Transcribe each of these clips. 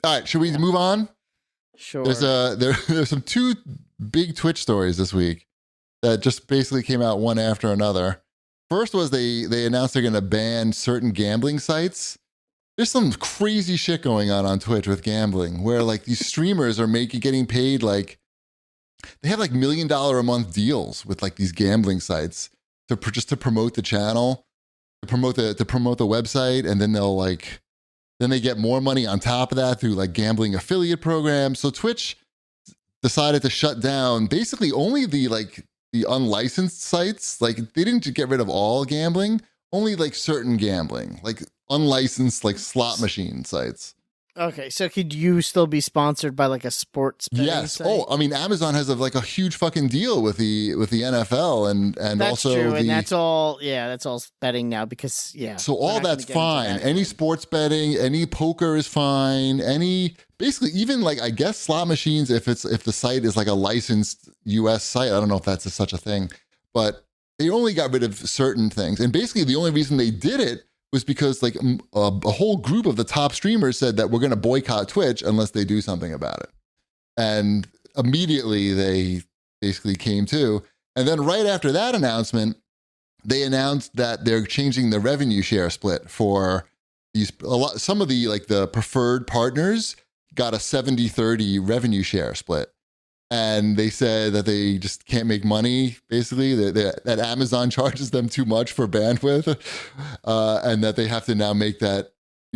All right, should we move on? Sure. There's some two big Twitch stories this week that just basically came out one after another. First was they announced they're going to ban certain gambling sites. There's some crazy shit going on Twitch with gambling, where like these streamers are getting paid like they have like $1 million a month deals with like these gambling sites to promote the channel, to promote the website, and then then they get more money on top of that through like gambling affiliate programs. So Twitch decided to shut down basically only the unlicensed sites. Like they didn't get rid of all gambling, only like certain gambling, like unlicensed like slot machine sites. Okay, so could you still be sponsored by like a sports betting Yes. site? Oh, I mean, Amazon has a huge fucking deal with the NFL and that's also true, and that's all betting now because So all that's fine. Any sports betting, any poker is fine. Basically even like I guess slot machines if the site is like a licensed US site. I don't know if that's such a thing, but they only got rid of certain things. And basically the only reason they did it was because like a whole group of the top streamers said that we're going to boycott Twitch unless they do something about it. And immediately they basically came to. And then right after that announcement, they announced that they're changing the revenue share split for some of the like the preferred partners got a 70-30 revenue share split. And they said that they just can't make money, basically, that Amazon charges them too much for bandwidth, and that they have to now make that,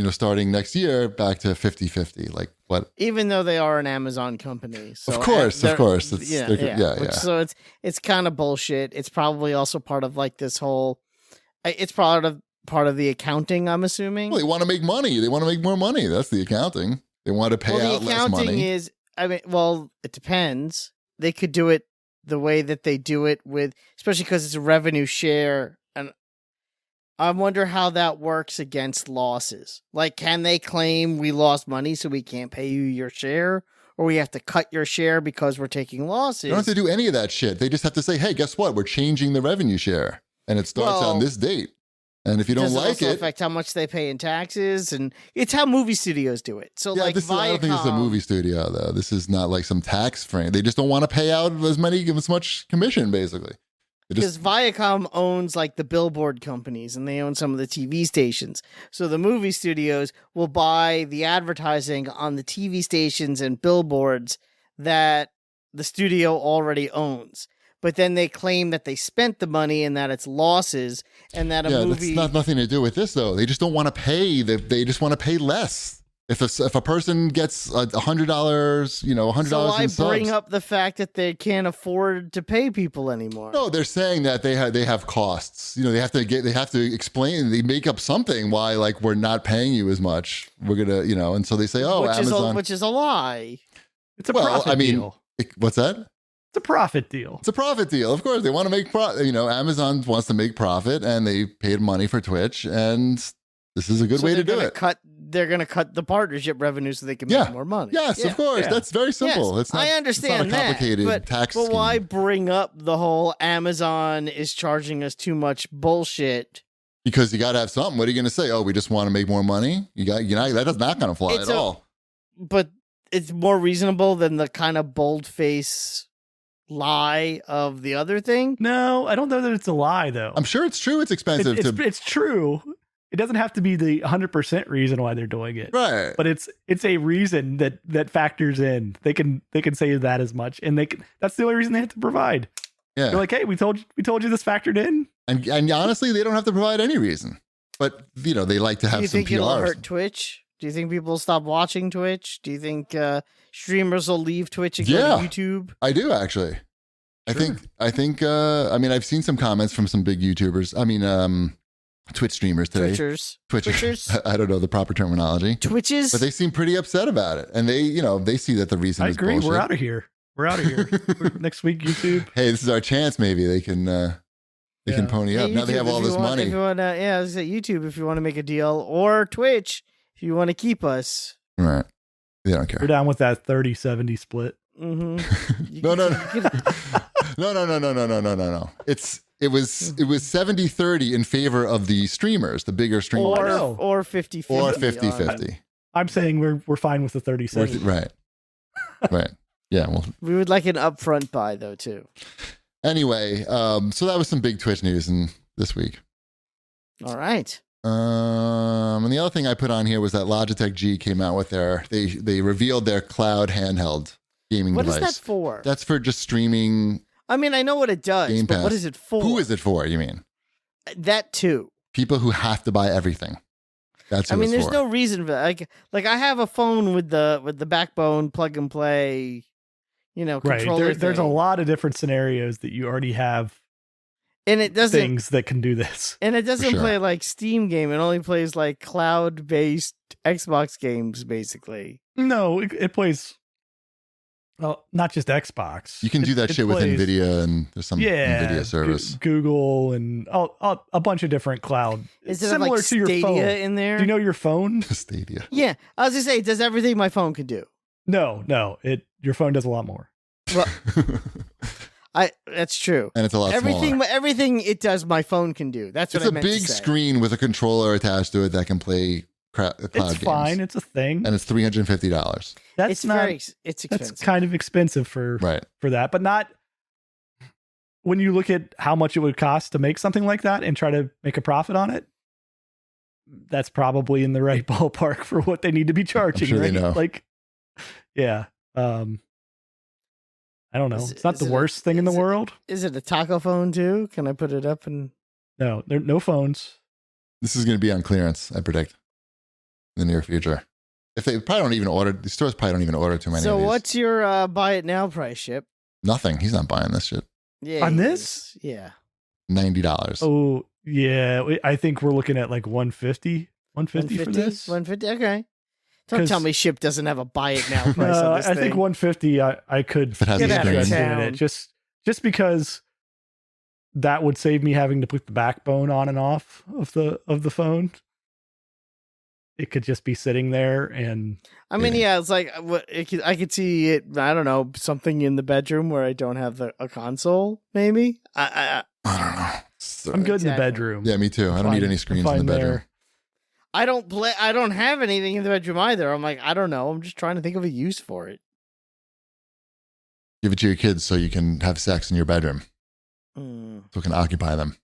starting next year, back to 50-50. Like what? Even though they are an Amazon company. So of course. So it's kind of bullshit. It's probably also part of like this whole, it's part of the accounting, I'm assuming. Well, they want to make money. They want to make more money. That's the accounting. They want to pay out less money. It depends. They could do it the way that they do it especially because it's a revenue share. And I wonder how that works against losses. Like, can they claim we lost money so we can't pay you your share? Or we have to cut your share because we're taking losses? They don't have to do any of that shit. They just have to say, hey, guess what? We're changing the revenue share. And it starts on this date. And if you don't like it, affect how much they pay in taxes, and it's how movie studios do it. So, yeah, like, I don't think it's a movie studio though. This is not like some tax frame. They just don't want to pay out as much commission, basically. Because Viacom owns like the billboard companies, and they own some of the TV stations. So the movie studios will buy the advertising on the TV stations and billboards that the studio already owns. But then they claim that they spent the money and that it's losses and that a movie... that's nothing to do with this, though. They just don't want to pay. They just want to pay less. If a person gets $100, $100 so in subs... I bring up the fact that they can't afford to pay people anymore. No, they're saying that they have costs. They have to explain. They make up something why like we're not paying you as much. We're gonna and so they say, Amazon, which is a lie. It's a profit deal. What's that? It's a profit deal. It's a profit deal. Of course, they want to make profit. Amazon wants to make profit, and they paid money for Twitch, and this is a good way to do it. They're going to cut the partnership revenue so they can make more money. Yes, of course. Yeah. That's very simple. Yes, I understand it's not a complicated tax scheme. But why bring up the whole Amazon is charging us too much bullshit? Because you got to have something. What are you going to say? Oh, we just want to make more money? That's not going to fly at all. But it's more reasonable than the kind of bold-face lie of the other thing. No, I don't know that it's a lie, though. I'm sure it's true. It's expensive. It's true. It doesn't have to be the 100% reason why they're doing it, right? But it's a reason that factors in. They can say that as much, and that's the only reason they have to provide. Yeah, they're like, hey, we told you this factored in, and honestly, they don't have to provide any reason. But they like to have some PR. Do you think it'll hurt Twitch? Do you think people will stop watching Twitch? Do you think streamers will leave Twitch and go to YouTube? I do actually. Sure. I think. I've seen some comments from some big YouTubers. Twitch streamers today. Twitchers. I don't know the proper terminology. Twitches. But they seem pretty upset about it. And they see that the reason is bullshit. We're out of here. Next week, YouTube. Hey, this is our chance. Maybe they can pony up. YouTube, now they have all this money. If you want to, YouTube if you want to make a deal, or Twitch if you want to keep us. Right. They don't care. We're down with that 30-70 split. Mm-hmm. No. It was 70-30 in favor of the streamers, the bigger streamers. Or 50-50. Or 50-50. I'm saying we're fine with the 37. Right. Right. Yeah. Well, We would like an upfront buy though too. anyway, so that was some big Twitch news this week. All right. And the other thing I put on here was that Logitech G came out with they revealed their cloud handheld gaming What device. is that for? That's for just streaming. I mean, I know what it does, Game but Pass. what is it for? Who is it for? You mean That too. people who have to buy everything? That's who I mean, it's there's for. no reason for that. Like I have a phone with the backbone plug and play, Right. controller. There's a thing. lot of different scenarios that you already have and it doesn't things that can do this. and it doesn't sure. play like Steam game. It only plays like cloud based Xbox games, basically. No, it plays. Well, not just Xbox. You can do that It shit with plays- NVIDIA, and there's some NVIDIA service. Google, and a bunch of different cloud. Is it similar like to your Stadia phone. in there? Do you know your phone? Stadia. Yeah, I was gonna say it does everything my phone can do. No. Your phone does a lot more. Well, that's true. And it's a lot smaller. Everything it does, my phone can do. That's what It's I a meant to big say. screen with a controller attached to it that can play cloud It's games. fine. It's a thing. And it's $350. That's It's not. it's That's expensive. kind of expensive for Right. that, but not when you look at how much it would cost to make something like that and try to make a profit on it. That's probably in the right ballpark for what they need to be charging. sure they right? know. Like, yeah. I don't know. It's not Is the it- worst thing in the is it- world. Is it a taco phone too? Can I put it up and? No, there no phones. This is going to be on clearance, I predict, in the near future. If they probably don't even order, the stores probably don't even order too many So of these. what's your buy it now price, Ship? Nothing. He's not buying this shit. Yeah, On he this? is. Yeah. $90. Oh, yeah. I think we're looking at like 150 for this. 150. Okay. Don't tell 'Cause- me Ship doesn't have a buy it now price No, on this I thing. think 150. I could If it has be a screen. interested in Town. it just because that would save me having to put the backbone on and off of the phone. It could just be sitting there, and I mean, yeah, it's like I could see it. I don't know, something in the bedroom where I don't have a console. Maybe I don't know. So- I'm good in the Exactly. bedroom. Yeah, me too. I don't Fine- need any screens in fine the bedroom. there. I don't play. I don't have anything in the bedroom either. I'm like, I don't know. I'm just trying to think of a use for it. Give it to your kids so you can have sex in your bedroom, Mm. so it can occupy them.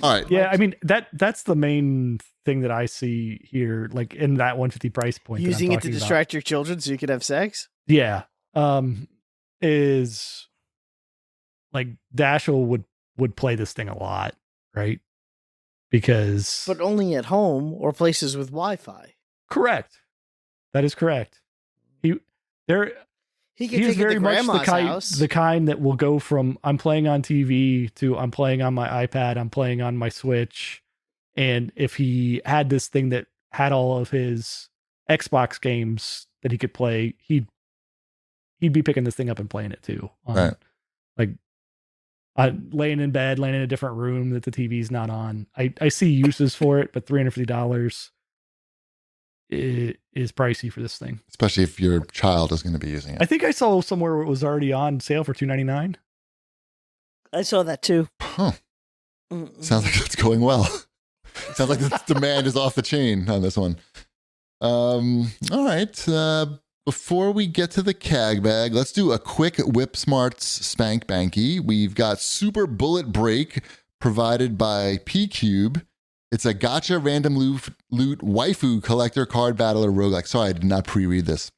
All right. Yeah, I mean that's the main thing that I see here, like in that 150 price point. that I'm Using it to talking about. distract your children so you could have sex. Yeah, is like Dashel would play this thing a lot, right? Because But only at home or places with Wi-Fi. correct, that is correct. He could He take is it to very much grandma's the house. kind that will go from I'm playing on TV to I'm playing on my iPad, I'm playing on my Switch. And if he had this thing that had all of his Xbox games that he could play, he'd be picking this thing up and playing it too. Right. Like laying in bed, laying in a different room that the TV's not on. I see uses for it, but $350 is pricey for this thing. Especially if your child is going to be using it. I think I saw somewhere where it was already on sale for $299. I saw that too. Huh. Mm-mm. Sounds like it's going well. Sounds like the demand is off the chain on this one. All right. Before we get to the CAG bag, let's do a quick Whip Smarts Spank Banky. We've got Super Bullet Break provided by P-Cube. It's a gotcha random loot waifu collector card battler roguelike. Sorry, I did not pre-read this.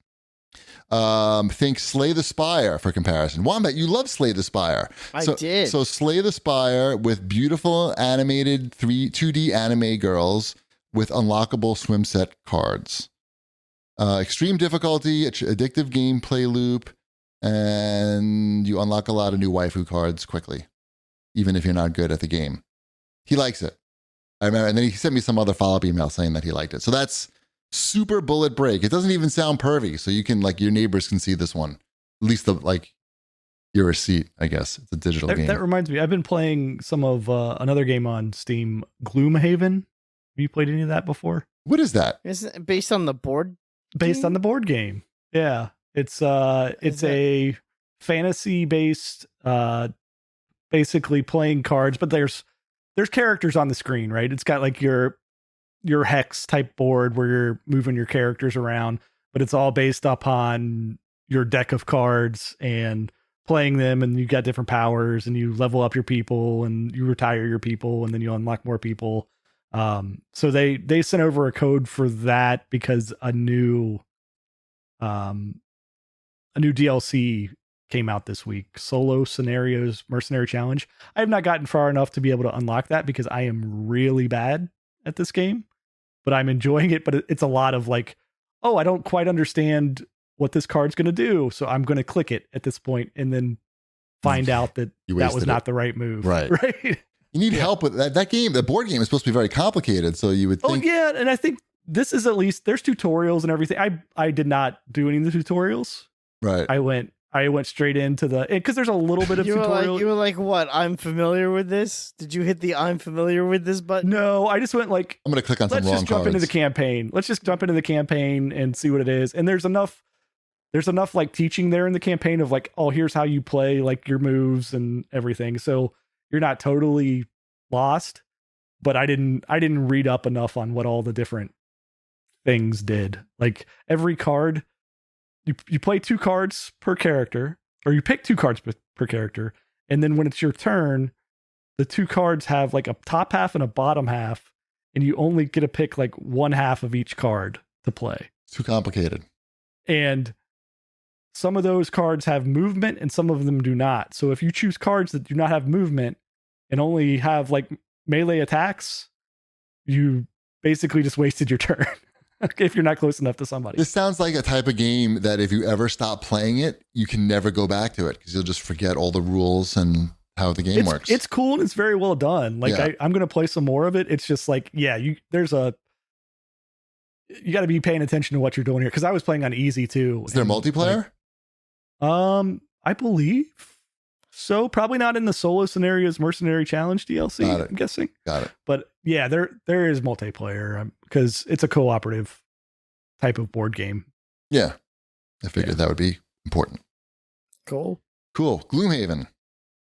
Think Slay the Spire for comparison. Wombat, you love Slay the Spire. I did. So Slay the Spire with beautiful animated 2D anime girls with unlockable swim set cards. Extreme difficulty, addictive gameplay loop, and you unlock a lot of new waifu cards quickly, even if you're not good at the game. He likes it. I remember, and then he sent me some other follow-up email saying that he liked it. So that's Super Bullet Break. It doesn't even sound pervy, so you can, like, your neighbors can see this one. At least your receipt, I guess. It's a digital game. That reminds me, I've been playing some of another game on Steam, Gloomhaven. Have you played any of that before? What is that? Isn't it based on the board? Based on the board game. Yeah. It's a fantasy based basically playing cards, but there's characters on the screen, right? It's got like your your hex type board where you're moving your characters around, but it's all based upon your deck of cards and playing them, and you got different powers, and you level up your people, and you retire your people, and then you unlock more people. So they sent over a code for that because a new DLC came out this week, Solo Scenarios Mercenary Challenge. I have not gotten far enough to be able to unlock that because I am really bad at this game, but I'm enjoying it. But it's a lot of like, oh, I don't quite understand what this card's going to do, so I'm going to click it at this point and then find out that that was not the right move. Right. Right. You need help with that game. The board game is supposed to be very complicated, so you would think. Oh yeah, and I think this is, at least there's tutorials and everything. I did not do any of the tutorials. Right. I went straight into because there's a little bit of tutorial. You were like, what? I'm familiar with this. Did you hit the I'm familiar with this button? No, I just went like, I'm going to click on some wrong cards. Let's just jump into the campaign. Let's just jump into the campaign and see what it is. And there's enough like teaching there in the campaign of like, oh, here's how you play like your moves and everything. So you're not totally lost, but I didn't read up enough on what all the different things did. Like every card, you play 2 cards per character, or you pick 2 cards per character, and then when it's your turn, the 2 cards have like a top half and a bottom half, and you only get to pick like one half of each card to play. It's too complicated. And some of those cards have movement and some of them do not. So if you choose cards that do not have movement and only have like melee attacks, you basically just wasted your turn if you're not close enough to somebody. This sounds like a type of game that if you ever stop playing it, you can never go back to it because you'll just forget all the rules and how the game works. It's cool and it's very well done. Like Yeah. I'm going to play some more of it. It's just like, yeah, you got to be paying attention to what you're doing here. Cause I was playing on easy too. Is there multiplayer? I believe so. Probably not in the Solo Scenarios Mercenary Challenge DLC, I'm guessing. Got it. But yeah, there is multiplayer because it's a cooperative type of board game. Yeah. I figured that would be important. Cool. Cool. Gloomhaven.